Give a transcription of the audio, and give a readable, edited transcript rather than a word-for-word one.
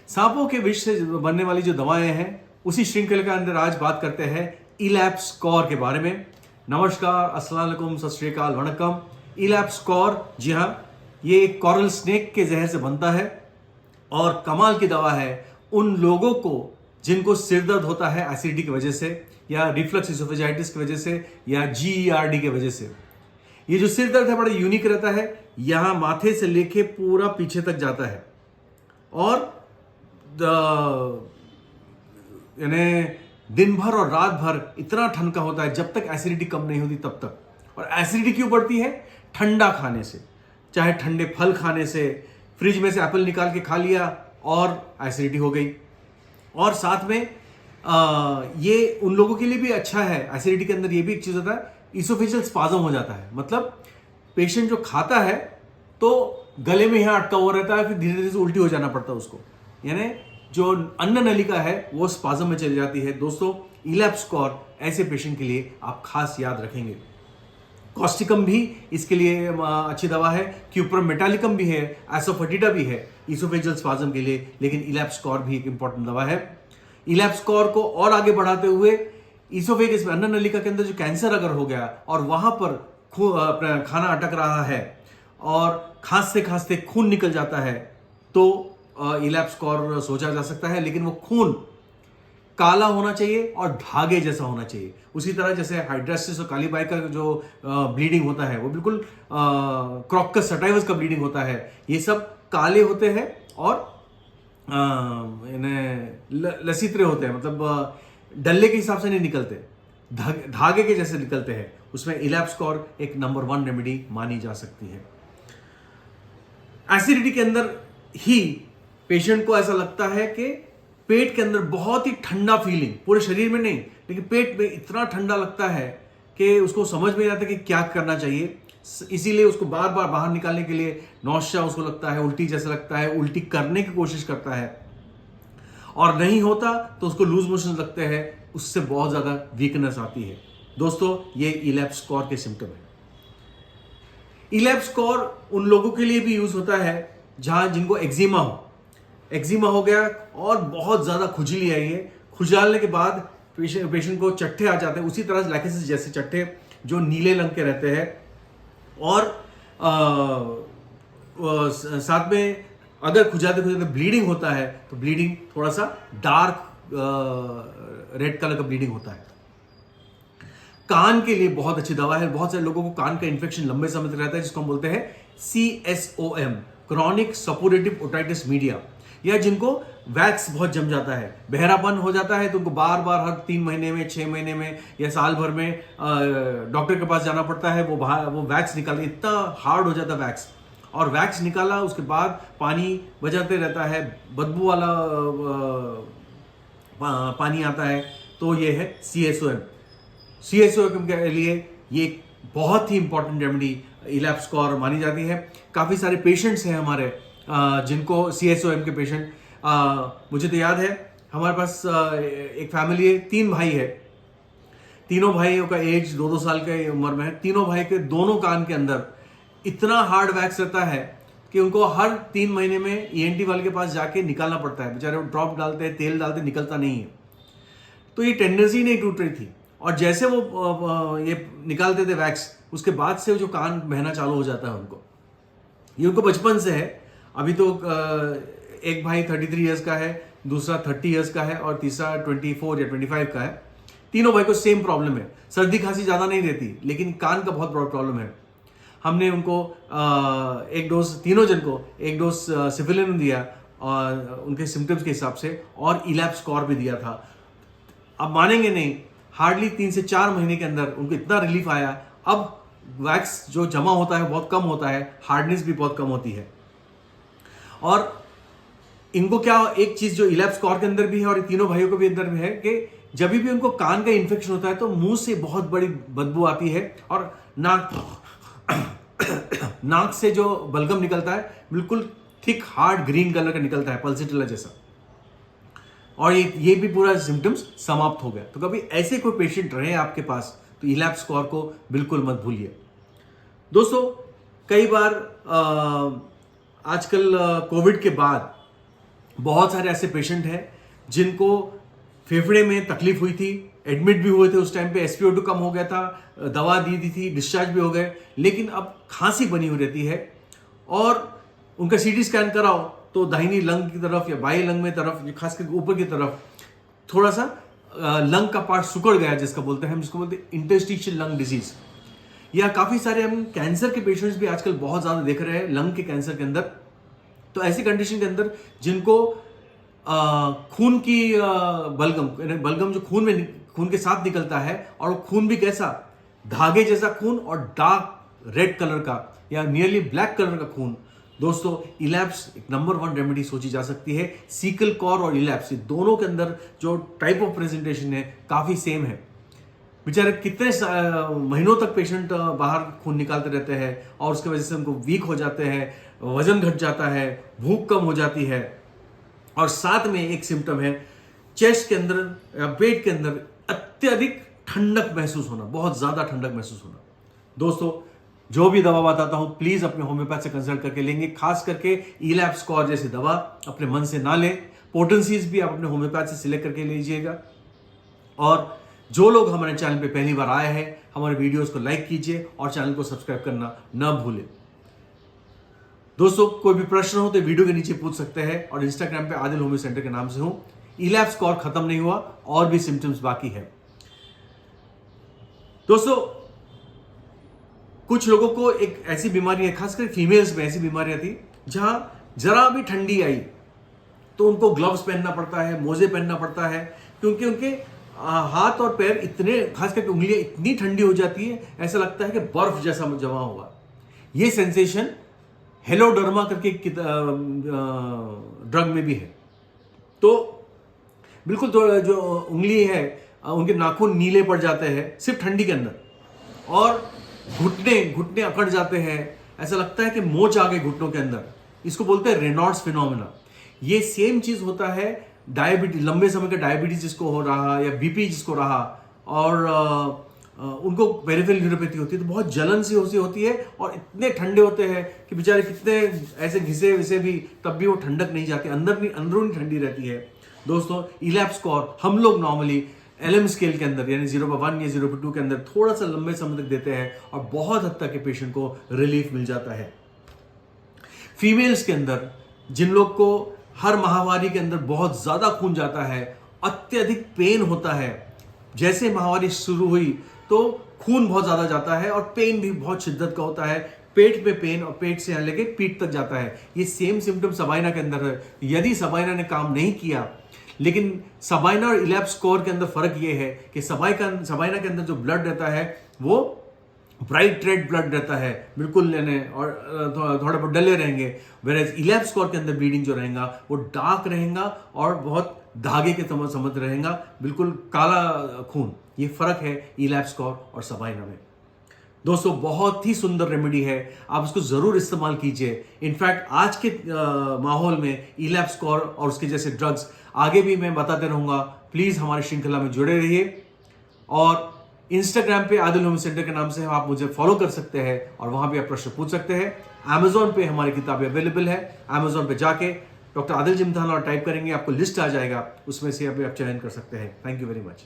सांपों के विष से बनने वाली जो दवाएं हैं उसी श्रृंखला के अंदर आज बात करते हैं इलैप्सकॉर के बारे में। नमस्कार, अस्सलाम वालेकुम, सत श्री अकाल, वणक्कम। इलैप्सकॉर, जी हाँ, ये एक कोरल स्नेक के जहर से बनता है और कमाल की दवा है उन लोगों को जिनको सिर दर्द होता है एसिडिटी की वजह से या रिफ्लक्स इसोफेजाइटिस की वजह से या GERD की वजह से। ये जो सिर दर्द है बड़ा यूनिक रहता है, यहां माथे से लेके पूरा पीछे तक जाता है और यानी दिन भर और रात भर इतना ठंडा होता है जब तक एसिडिटी कम नहीं होती तब तक। और एसिडिटी क्यों बढ़ती है? ठंडा खाने से, चाहे ठंडे फल खाने से, फ्रिज में से एप्पल निकाल के खा लिया और एसिडिटी हो गई। और साथ में ये उन लोगों के लिए भी अच्छा है। एसिडिटी के अंदर ये भी एक चीज होता है, इसोफेजियल स्पाज्म हो जाता है। मतलब पेशेंट जो खाता है तो गले में यहां अटका हुआ रहता है, फिर धीरे धीरे से उल्टी हो जाना पड़ता है उसको, यानी जो अन्न नलिका है वो स्पाज्म में चली जाती है। दोस्तों, इलैप्सकॉर ऐसे पेशेंट के लिए आप खास याद रखेंगे। कॉस्टिकम भी इसके लिए अच्छी दवा है, क्यूप्रम मेटालिकम भी है, एसोफेटिडा भी है इसोफेजियल स्पाज्म के लिए, लेकिन इलैप्सकॉर भी एक इंपॉर्टेंट दवा है। इलैप्सकॉर को और आगे बढ़ाते हुए इसोफेगस में, अन्न नलिका के अंदर जो कैंसर अगर हो गया और वहां पर खाना अटक रहा है और खांसते खांसते खून निकल जाता है तो इलैप्सकॉर सोचा जा सकता है। लेकिन वो खून काला होना चाहिए और धागे जैसा होना चाहिए। उसी तरह जैसे हाइड्रासिस और काली बाई का जो ब्लीडिंग होता है वो बिल्कुल क्रॉकस सटाइवस का ब्लीडिंग होता है। ये सब काले होते हैं और लसीत्रे होते हैं, मतलब डल्ले के हिसाब से नहीं निकलते, धागे के जैसे निकलते हैं। उसमें इलैप्सकॉर एक नंबर 1 रेमेडी मानी जा सकती है। एसिडिटी के अंदर ही पेशेंट को ऐसा लगता है कि पेट के अंदर बहुत ही ठंडा फीलिंग, पूरे शरीर में नहीं लेकिन पेट में इतना ठंडा लगता है कि उसको समझ में नहीं आता कि क्या करना चाहिए। इसीलिए उसको बार बार बाहर निकालने के लिए नौशिया उसको लगता है, उल्टी जैसा लगता है, उल्टी करने की कोशिश करता है और नहीं होता तो उसको लूज मोशन लगते हैं, उससे बहुत ज्यादा वीकनेस आती है। दोस्तों, ये इलैप्सकॉर के सिम्टम है। इलैप्सकॉर उन लोगों के लिए भी यूज होता है जहां जिनको एक्जिमा हो गया और बहुत ज्यादा खुजली आई है। खुजालने के बाद पेशेंट को चट्टे आ जाते हैं, उसी तरह लैकेसिस जैसे चट्टे जो नीले रंग के रहते हैं। और साथ में अगर खुजाते ब्लीडिंग होता है तो ब्लीडिंग थोड़ा सा डार्क रेड कलर का ब्लीडिंग होता है। कान के लिए बहुत अच्छी दवा है। बहुत सारे लोगों को कान का इन्फेक्शन लंबे समय तक रहता है जिसको हम बोलते हैं CSOM, chronic suppurative otitis media, या जिनको वैक्स बहुत जम जाता है, बहरापन हो जाता है तो उनको बार बार हर 3 महीने में, 6 महीने में या साल भर में डॉक्टर के पास जाना पड़ता है। वो वैक्स निकाल, इतना हार्ड हो जाता है वैक्स, और वैक्स निकाला उसके बाद पानी बजाते रहता है, बदबू वाला पानी आता है। तो ये है CSOM के लिए ये बहुत ही इंपॉर्टेंट रेमेडी इलैप्सकॉर मानी जाती है। काफी सारे पेशेंट्स हैं हमारे जिनको CSOM के पेशेंट, मुझे तो याद है हमारे पास एक फैमिली है, 3 भाई है। तीनों भाइयों का एज 2-2 साल के उम्र में है। तीनों भाई के दोनों कान के अंदर इतना हार्ड वैक्स रहता है कि उनको हर 3 महीने में ENT वाले के पास जाके निकालना पड़ता है। बेचारे ड्रॉप डालते हैं, तेल डालते, निकलता नहीं है। तो ये टेंडेंसी नहीं टूट रही थी और जैसे वो ये निकालते थे वैक्स, उसके बाद से जो कान बहना चालू हो जाता है उनको। ये उनको बचपन से है। अभी तो एक भाई 33 इयर्स का है, दूसरा 30 इयर्स का है और तीसरा 24 या 25 का है। तीनों भाई को सेम प्रॉब्लम है। सर्दी खांसी ज्यादा नहीं रहती लेकिन कान का बहुत बड़ा प्रॉब्लम है। हमने उनको एक डोज, तीनों जन को एक डोज सिफिलिन दिया और उनके सिम्टम्स के हिसाब से, और इलैप्सकॉर भी दिया था। अब मानेंगे नहीं, हार्डली 3 से 4 महीने के अंदर उनको इतना रिलीफ आया। अब वैक्स जो जमा होता है बहुत कम होता है, हार्डनेस भी बहुत कम होती है। और इनको क्या, एक चीज जो इलैप्सकॉर के अंदर भी है और तीनों भाइयों को भी अंदर भी है कि जब भी उनको कान का इन्फेक्शन होता है तो मुंह से बहुत बड़ी बदबू आती है और नाक से जो बलगम निकलता है बिल्कुल थिक हार्ड ग्रीन कलर का निकलता है, पल्सिटिला जैसा। और ये भी पूरा सिम्टम्स समाप्त हो गया। तो कभी ऐसे कोई पेशेंट रहे आपके पास तो इलैप्सकॉर को बिल्कुल मत भूलिए। दोस्तों, कई बार आजकल कोविड के बाद बहुत सारे ऐसे पेशेंट हैं जिनको फेफड़े में तकलीफ हुई थी, एडमिट भी हुए थे, उस टाइम पे SpO2 कम हो गया था, दवा दी दी थी, डिस्चार्ज भी हो गए, लेकिन अब खांसी बनी हुई रहती है और उनका CT स्कैन कराओ तो दाहिनी लंग की तरफ या बाई लंग में तरफ, खासकर ऊपर की तरफ थोड़ा सा लंग का पार्ट सिकुड़ गया, जिसका बोलते हैं हम, जिसको बोलते हैं इंटरस्टिशियल लंग डिजीज। या काफी सारे हम कैंसर के पेशेंट्स भी आजकल बहुत ज्यादा देख रहे हैं लंग के कैंसर के अंदर। तो ऐसी कंडीशन के अंदर जिनको खून की बलगम जो खून के साथ निकलता है, और वो खून भी कैसा, धागे जैसा खून और डार्क रेड कलर का या नियरली ब्लैक कलर का खून। दोस्तों, इलैप्स एक नंबर 1 रेमेडी सोची जा सकती है। सीकल कॉर और इलैप्स दोनों के अंदर जो टाइप ऑफ प्रेजेंटेशन है काफी सेम है। बेचारे कितने महीनों तक पेशेंट बाहर खून निकालते रहते हैं और उसकी वजह से उनको वीक हो जाते हैं, वजन घट जाता है, भूख कम हो जाती है, और साथ में एक सिम्टम है चेस्ट के अंदर या पेट के अंदर अत्यधिक ठंडक महसूस होना, बहुत ज्यादा ठंडक महसूस होना। दोस्तों, जो भी दवा बताता हूं प्लीज अपने होम्योपैथ से कंसल्ट करके लेंगे, खास करके इलैप्स कॉर जैसी दवा अपने मन से ना लें। पोटेंसीज भी आप अपने होम्योपैथ से सिलेक्ट करके लीजिएगा। और जो लोग हमारे चैनल पे पहली बार आए हैं, हमारे वीडियोस को लाइक कीजिए और चैनल को सब्सक्राइब करना ना भूलें। दोस्तों, कोई भी प्रश्न हो तो वीडियो के नीचे पूछ सकते हैं, और इंस्टाग्राम पे आदिल होम्यो सेंटर के नाम से हूं। इलैप्स कॉर खत्म नहीं हुआ, और भी सिम्टम्स बाकी है। दोस्तों, कुछ लोगों को एक ऐसी बीमारी है, खासकर फीमेल्स में ऐसी बीमारियां थी जहां जरा भी ठंडी आई तो उनको ग्लव्स पहनना पड़ता है, मोजे पहनना पड़ता है, क्योंकि उनके हाथ और पैर इतने, खास करके उंगलियां इतनी ठंडी हो जाती है, ऐसा लगता है कि बर्फ जैसा जमा हुआ। ये सेंसेशन हेलोडर्मा करके ड्रग में भी है। तो बिल्कुल तो जो उंगली है, उनके नाखून नीले पड़ जाते हैं सिर्फ ठंडी के अंदर, और घुटने अकड़ जाते हैं, ऐसा लगता है कि मोच आ गए घुटनों के अंदर। इसको बोलते हैं रेनॉल्ड्स फिनोमेना। ये सेम चीज होता है डायबिटीज, लंबे समय का डायबिटीज जिसको हो रहा या BP जिसको रहा, और उनको पेरिफेरल न्यूरोपैथी होती है, तो बहुत जलन सी होती है, और इतने ठंडे होते हैं कि बेचारे कितने ऐसे घिसे विसे भी, तब भी वो ठंडक नहीं जाती, अंदरूनी ठंडी रहती है। दोस्तों, इलैप्स कॉर हम लोग नॉर्मली LM स्केल के अंदर यानी 0/1 या 0/2 के अंदर थोड़ा सा लंबे समय तक देते हैं, और बहुत हद तक के पेशेंट को रिलीफ मिल जाता है। फीमेल्स के अंदर जिन लोग को हर माहवारी के अंदर बहुत ज्यादा खून जाता है, अत्यधिक पेन होता है, जैसे माहवारी शुरू हुई तो खून बहुत ज्यादा जाता है और पेन भी बहुत शिद्दत का होता है, पेट में पेन, और पेट से लेके पीठ तक जाता है। ये सेम सिम्टम सबाइना के अंदर है। यदि सबाइना ने काम नहीं किया, लेकिन सबाइना और इलैप्स कॉर के अंदर फर्क ये है कि सबाइना के अंदर जो ब्लड रहता है वो ब्राइट रेड ब्लड रहता है, बिल्कुल लेने, और थोड़े बहुत डले रहेंगे। वेरेज इलैप्स कॉर के अंदर ब्लीडिंग जो रहेगा वो डार्क रहेगा और बहुत धागे के समझ रहेगा, बिल्कुल काला खून। ये फर्क है इलैप्स कॉर और सबाइना में। दोस्तों, बहुत ही सुंदर रेमेडी है, आप इसको जरूर इस्तेमाल कीजिए। इनफैक्ट आज के माहौल में इलैप्स कॉर और उसके जैसे ड्रग्स आगे भी मैं बताते रहूंगा। प्लीज हमारी श्रृंखला में जुड़े रहिए, और इंस्टाग्राम पे आदिल होम्यो सेंटर के नाम से आप मुझे फॉलो कर सकते हैं, और वहां भी आप प्रश्न पूछ सकते हैं। Amazon पे हमारी किताबें अवेलेबल है। Amazon पे जाके डॉक्टर आदिल जिमथाना और टाइप करेंगे, आपको लिस्ट आ जाएगा, उसमें से अभी आप चयन कर सकते हैं। Thank you very much.